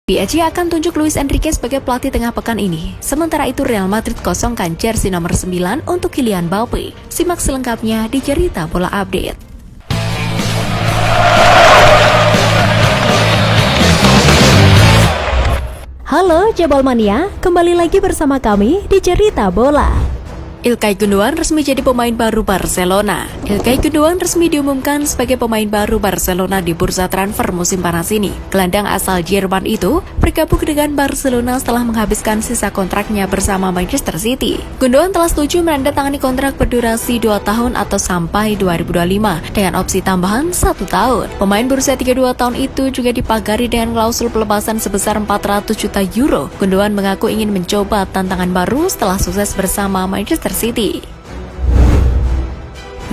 PSG akan tunjuk Luis Enrique sebagai pelatih tengah pekan ini. Sementara itu Real Madrid kosongkan jersey nomor 9 untuk Kylian Mbappe. Simak selengkapnya di Cerita Bola Update. Halo Jebol Mania, kembali lagi bersama kami di Cerita Bola. Ilkay Gundogan resmi jadi pemain baru Barcelona. Ilkay Gundogan resmi diumumkan sebagai pemain baru Barcelona di bursa transfer musim panas ini. Gelandang asal Jerman itu bergabung dengan Barcelona setelah menghabiskan sisa kontraknya bersama Manchester City. Gundogan telah setuju menandatangani kontrak berdurasi 2 tahun atau sampai 2025 dengan opsi tambahan 1 tahun. Pemain berusia 32 tahun itu juga dipagari dengan klausul pelepasan sebesar 400 juta euro. Gundogan mengaku ingin mencoba tantangan baru setelah sukses bersama Manchester City.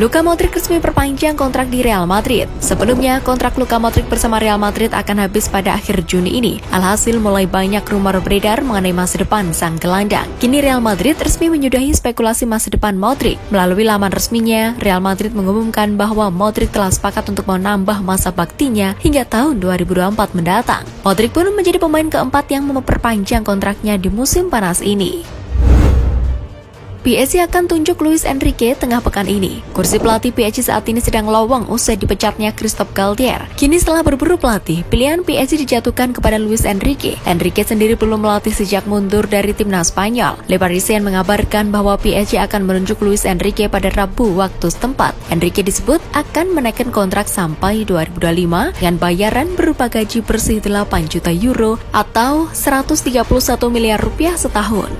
Luka Modric resmi perpanjang kontrak di Real Madrid. Sebelumnya, kontrak Luka Modric bersama Real Madrid akan habis pada akhir Juni ini. Alhasil mulai banyak rumor beredar mengenai masa depan sang gelandang. Kini Real Madrid resmi menyudahi spekulasi masa depan Modric. Melalui laman resminya, Real Madrid mengumumkan bahwa Modric telah sepakat untuk menambah masa baktinya hingga tahun 2024 mendatang. Modric pun menjadi pemain keempat yang memperpanjang kontraknya di musim panas ini. PSG akan tunjuk Luis Enrique tengah pekan ini. Kursi pelatih PSG saat ini sedang lowong usai dipecatnya Christophe Galtier. Kini setelah berburu pelatih, pilihan PSG dijatuhkan kepada Luis Enrique. Enrique sendiri belum melatih sejak mundur dari timnas Spanyol. Le Parisien mengabarkan bahwa PSG akan menunjuk Luis Enrique pada Rabu waktu setempat. Enrique disebut akan menaikkan kontrak sampai 2025 dengan bayaran berupa gaji bersih 8 juta euro atau 131 miliar rupiah setahun.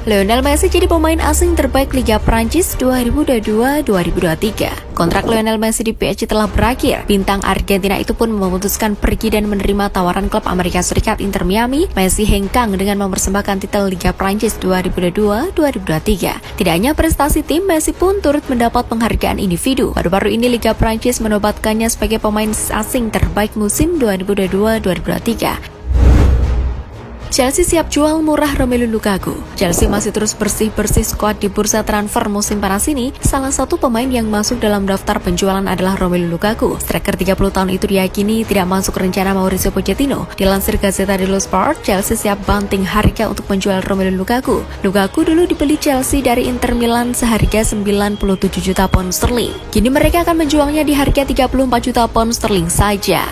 Lionel Messi jadi pemain asing terbaik Liga Prancis 2022-2023. Kontrak Lionel Messi di PSG telah berakhir. Bintang Argentina itu pun memutuskan pergi dan menerima tawaran klub Amerika Serikat Inter Miami. Messi hengkang dengan mempersembahkan titel Liga Prancis 2022-2023. Tidak hanya prestasi tim, Messi pun turut mendapat penghargaan individu. Baru-baru ini Liga Prancis menobatkannya sebagai pemain asing terbaik musim 2022-2023. Chelsea siap jual murah Romelu Lukaku. Chelsea masih terus bersih-bersih skuad di bursa transfer musim panas ini. Salah satu pemain yang masuk dalam daftar penjualan adalah Romelu Lukaku. Striker 30 tahun itu diyakini tidak masuk rencana Mauricio Pochettino. Dilansir Gazzetta dello Sport, Chelsea siap banting harga untuk menjual Romelu Lukaku. Lukaku dulu dibeli Chelsea dari Inter Milan seharga 97 juta pound sterling. Kini mereka akan menjualnya di harga 34 juta pound sterling saja.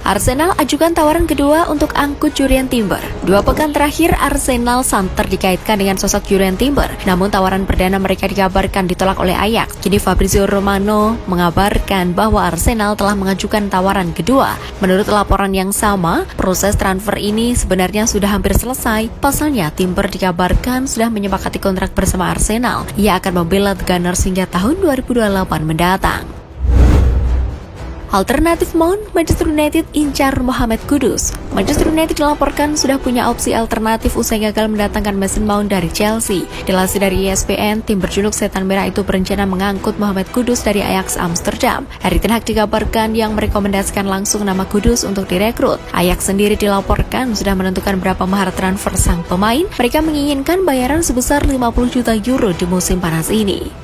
Arsenal ajukan tawaran kedua untuk angkut Jurrien Timber. 2 pekan terakhir, Arsenal santer dikaitkan dengan sosok Jurrien Timber. Namun tawaran perdana mereka dikabarkan ditolak oleh Ajax. Kini Fabrizio Romano mengabarkan bahwa Arsenal telah mengajukan tawaran kedua. Menurut laporan yang sama, proses transfer ini sebenarnya sudah hampir selesai. Pasalnya, Timber dikabarkan sudah menyepakati kontrak bersama Arsenal. Ia akan membela The Gunners hingga tahun 2028 mendatang. Alternatif Mount, Manchester United incar Mohamed Kudus. Manchester United dilaporkan sudah punya opsi alternatif usai gagal mendatangkan Mason Mount dari Chelsea. Dilansir dari ESPN, tim berjuluk Setan Merah itu berencana mengangkut Mohamed Kudus dari Ajax Amsterdam. Erik ten Hag dikabarkan yang merekomendasikan langsung nama Kudus untuk direkrut. Ajax sendiri dilaporkan sudah menentukan berapa mahar transfer sang pemain. Mereka menginginkan bayaran sebesar 50 juta euro di musim panas ini.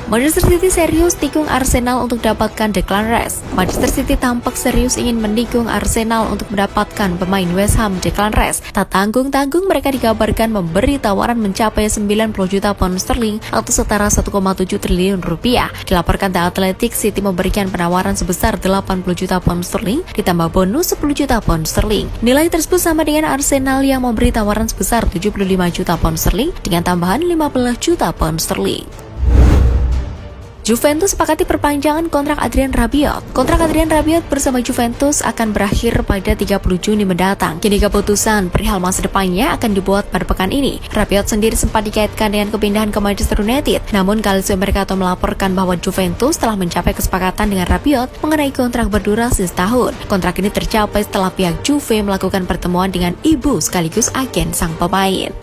Manchester City serius tikung Arsenal untuk dapatkan Declan Rice. Manchester City tampak serius ingin mendikung Arsenal untuk mendapatkan pemain West Ham Declan Rice. Tak tanggung-tanggung mereka dikabarkan memberi tawaran mencapai 90 juta pound sterling atau setara 1,7 triliun rupiah. Dilaporkan The Athletic, City memberikan penawaran sebesar 80 juta pound sterling ditambah bonus 10 juta pound sterling. Nilai tersebut sama dengan Arsenal yang memberi tawaran sebesar 75 juta pound sterling dengan tambahan 15 juta pound sterling. Juventus sepakati perpanjangan kontrak Adrien Rabiot. Kontrak Adrien Rabiot bersama Juventus akan berakhir pada 30 Juni mendatang. Kini keputusan perihal masa depannya akan dibuat pada pekan ini. Rabiot sendiri sempat dikaitkan dengan kepindahan ke Manchester United. Namun Calcio Mercato melaporkan bahwa Juventus telah mencapai kesepakatan dengan Rabiot mengenai kontrak berdurasi setahun. Kontrak ini tercapai setelah pihak Juve melakukan pertemuan dengan ibu sekaligus agen sang pemain.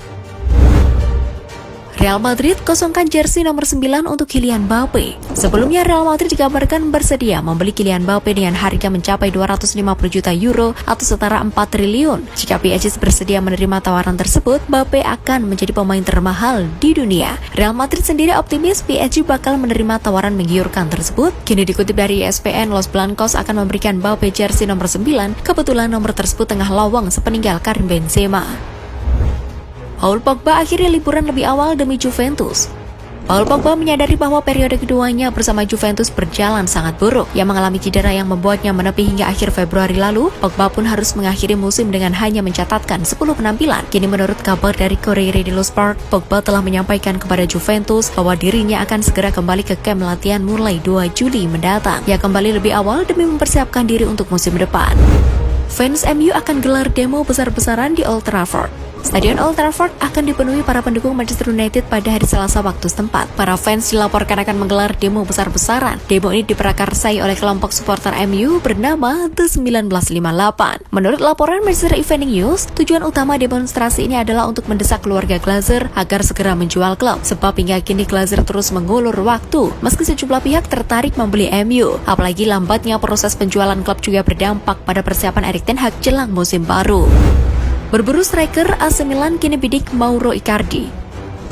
Real Madrid kosongkan jersey nomor 9 untuk Kylian Mbappe. Sebelumnya Real Madrid dikabarkan bersedia membeli Kylian Mbappe dengan harga mencapai 250 juta euro atau setara 4 triliun. Jika PSG bersedia menerima tawaran tersebut, Mbappe akan menjadi pemain termahal di dunia. Real Madrid sendiri optimis PSG bakal menerima tawaran menggiurkan tersebut. Kini dikutip dari ESPN, Los Blancos akan memberikan Mbappe jersey nomor 9. Kebetulan nomor tersebut tengah lawang sepeninggal Karim Benzema. Paul Pogba akhirnya liburan lebih awal demi Juventus. Paul Pogba menyadari bahwa periode keduanya bersama Juventus berjalan sangat buruk. Yang mengalami cedera yang membuatnya menepi hingga akhir Februari lalu, Pogba pun harus mengakhiri musim dengan hanya mencatatkan 10 penampilan. Kini menurut kabar dari Corriere dello Sport, Pogba telah menyampaikan kepada Juventus bahwa dirinya akan segera kembali ke kamp latihan mulai 2 Juli mendatang. Ia kembali lebih awal demi mempersiapkan diri untuk musim depan. Fans MU akan gelar demo besar-besaran di Old Trafford. Stadion Old Trafford akan dipenuhi para pendukung Manchester United pada hari Selasa waktu setempat. Para fans dilaporkan akan menggelar demo besar-besaran. Demo ini diprakarsai oleh kelompok supporter MU bernama The 1958. Menurut laporan Manchester Evening News, tujuan utama demonstrasi ini adalah untuk mendesak keluarga Glazer agar segera menjual klub. Sebab hingga kini Glazer terus mengulur waktu, meski sejumlah pihak tertarik membeli MU. Apalagi lambatnya proses penjualan klub juga berdampak pada persiapan Erik ten Hag jelang musim baru. Berburu striker AC Milan kini bidik Mauro Icardi.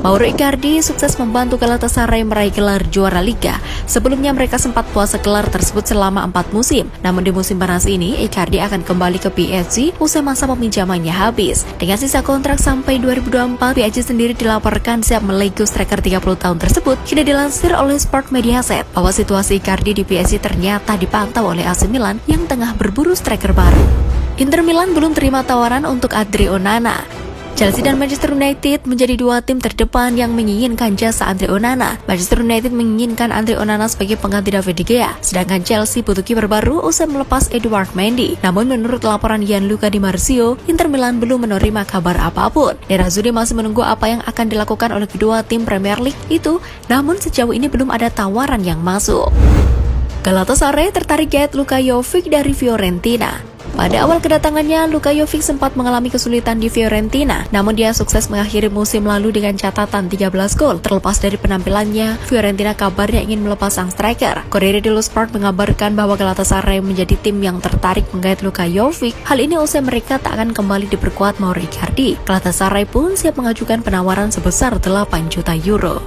Mauro Icardi sukses membantu Galatasaray meraih gelar juara Liga. Sebelumnya mereka sempat puasa gelar tersebut selama 4 musim. Namun di musim panas ini, Icardi akan kembali ke PSG usai masa peminjamannya habis. Dengan sisa kontrak sampai 2024, PSG sendiri dilaporkan siap melego striker 30 tahun tersebut. Kini dilansir oleh Sport Mediaset bahwa situasi Icardi di PSG ternyata dipantau oleh AC Milan yang tengah berburu striker baru. Inter Milan belum terima tawaran untuk Andre Onana. Chelsea dan Manchester United menjadi dua tim terdepan yang menginginkan jasa Andre Onana. Manchester United menginginkan Andre Onana sebagai pengganti David De Gea, sedangkan Chelsea butuh kiper baru usai melepas Edouard Mendy. Namun menurut laporan Gianluca Di Marzio, Inter Milan belum menerima kabar apapun. Nerazzurri masih menunggu apa yang akan dilakukan oleh kedua tim Premier League itu, namun sejauh ini belum ada tawaran yang masuk. Galatasaray tertarik Luka Jovic dari Fiorentina. Pada awal kedatangannya, Luka Jovic sempat mengalami kesulitan di Fiorentina, namun dia sukses mengakhiri musim lalu dengan catatan 13 gol. Terlepas dari penampilannya, Fiorentina kabarnya ingin melepas sang striker. Corriere dello Sport mengabarkan bahwa Galatasaray menjadi tim yang tertarik menggait Luka Jovic. Hal ini usai mereka tak akan kembali diperkuat Mauro Icardi. Galatasaray pun siap mengajukan penawaran sebesar 8 juta euro.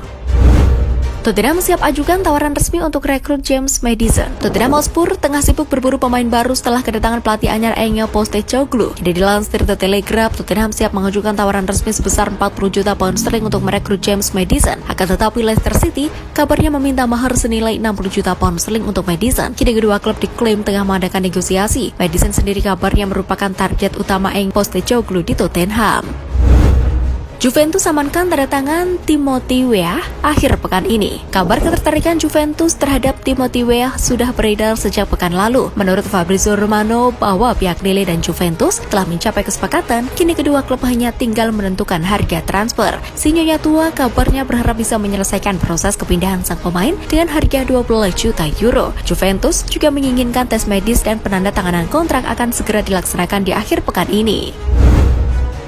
Tottenham siap ajukan tawaran resmi untuk rekrut James Maddison. Tottenham Hotspur tengah sibuk berburu pemain baru setelah kedatangan pelatih anyar Ange Postecoglou. Jadi dilansir The Telegraph, Tottenham siap mengajukan tawaran resmi sebesar 40 juta pound sterling untuk merekrut James Maddison. Akan tetapi Leicester City kabarnya meminta mahar senilai 60 juta pound sterling untuk Maddison. Kini kedua klub diklaim tengah mengadakan negosiasi. Maddison sendiri kabarnya merupakan target utama Ange Postecoglou di Tottenham. Juventus amankan tanda tangan Timothy Weah akhir pekan ini. Kabar ketertarikan Juventus terhadap Timothy Weah sudah beredar sejak pekan lalu. Menurut Fabrizio Romano bahwa pihak Lille dan Juventus telah mencapai kesepakatan, kini kedua klub hanya tinggal menentukan harga transfer. Si nyonya tua kabarnya berharap bisa menyelesaikan proses kepindahan sang pemain dengan harga 20 juta euro. Juventus juga menginginkan tes medis dan penandatanganan kontrak akan segera dilaksanakan di akhir pekan ini.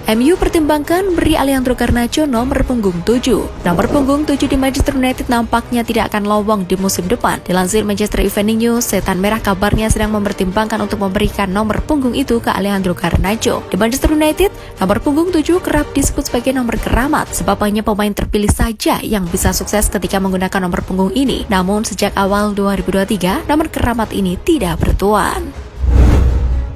MU pertimbangkan beri Alejandro Garnacho nomor punggung 7. Nomor punggung 7 di Manchester United nampaknya tidak akan lowong di musim depan. Dilansir Manchester Evening News, Setan Merah kabarnya sedang mempertimbangkan untuk memberikan nomor punggung itu ke Alejandro Garnacho. Di Manchester United, nomor punggung 7 kerap disebut sebagai nomor keramat, sebab hanya pemain terpilih saja yang bisa sukses ketika menggunakan nomor punggung ini. Namun sejak awal 2023, nomor keramat ini tidak bertuan.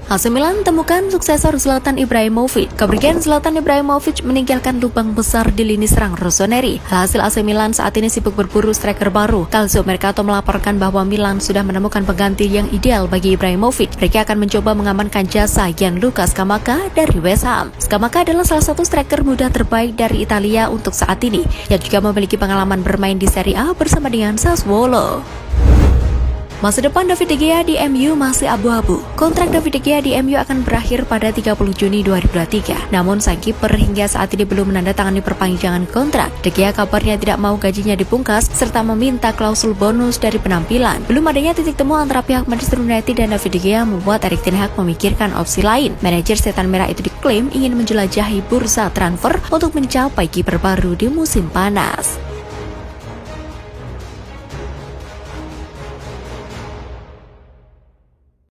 AC Milan temukan suksesor Zlatan Ibrahimovic. Kepergian Zlatan Ibrahimovic meninggalkan lubang besar di lini serang rossoneri. Hasil AC Milan saat ini sibuk berburu striker baru. Calcio Mercato melaporkan bahwa Milan sudah menemukan pengganti yang ideal bagi Ibrahimovic. Mereka akan mencoba mengamankan jasa Gianluca Scamacca dari West Ham. Scamacca adalah salah satu striker muda terbaik dari Italia untuk saat ini, yang juga memiliki pengalaman bermain di Serie A bersama dengan Sassuolo. Masa depan David De Gea di MU masih abu-abu. Kontrak David De Gea di MU akan berakhir pada 30 Juni 2023. Namun sang kiper hingga saat ini belum menandatangani perpanjangan kontrak. De Gea kabarnya tidak mau gajinya dipungkas serta meminta klausul bonus dari penampilan. Belum adanya titik temu antara pihak Manchester United dan David De Gea membuat Erik ten Hag memikirkan opsi lain. Manajer Setan Merah itu diklaim ingin menjelajahi bursa transfer untuk mencapai kiper baru di musim panas.